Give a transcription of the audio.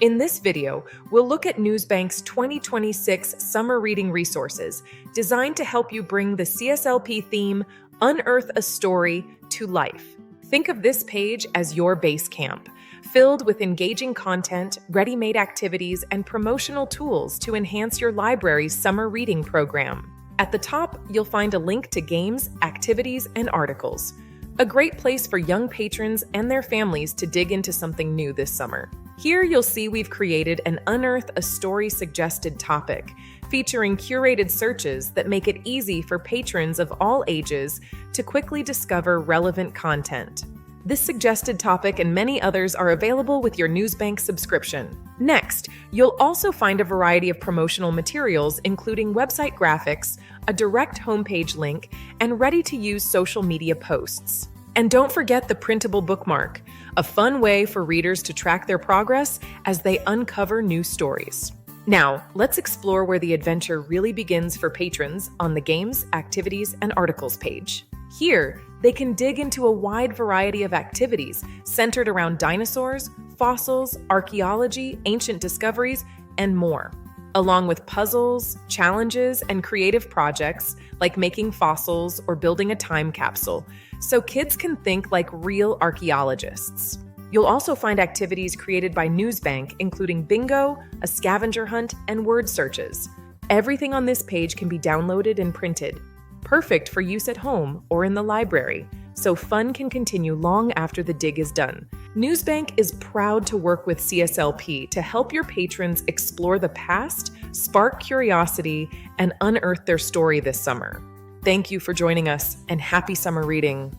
In this video, we'll look at NewsBank's 2026 Summer Reading Resources, designed to help you bring the CSLP theme, Unearth a Story, to life. Think of this page as your base camp, filled with engaging content, ready-made activities, and promotional tools to enhance your library's summer reading program. At the top, you'll find a link to games, activities, and articles. A great place for young patrons and their families to dig into something new this summer. Here you'll see we've created an Unearth a Story suggested topic, featuring curated searches that make it easy for patrons of all ages to quickly discover relevant content. This suggested topic and many others are available with your NewsBank subscription. Next, you'll also find a variety of promotional materials, including website graphics, a direct homepage link, and ready-to-use social media posts. And don't forget the printable bookmark, a fun way for readers to track their progress as they uncover new stories. Now, let's explore where the adventure really begins for patrons on the Games, Activities, and Articles page. Here, they can dig into a wide variety of activities centered around dinosaurs, fossils, archaeology, ancient discoveries, and more, along with puzzles, challenges, and creative projects like making fossils or building a time capsule, so kids can think like real archaeologists. You'll also find activities created by NewsBank, including bingo, a scavenger hunt, and word searches. Everything on this page can be downloaded and printed, perfect for use at home or in the library, so fun can continue long after the dig is done. NewsBank is proud to work with CSLP to help your patrons explore the past, spark curiosity, and unearth their story this summer. Thank you for joining us, and happy summer reading.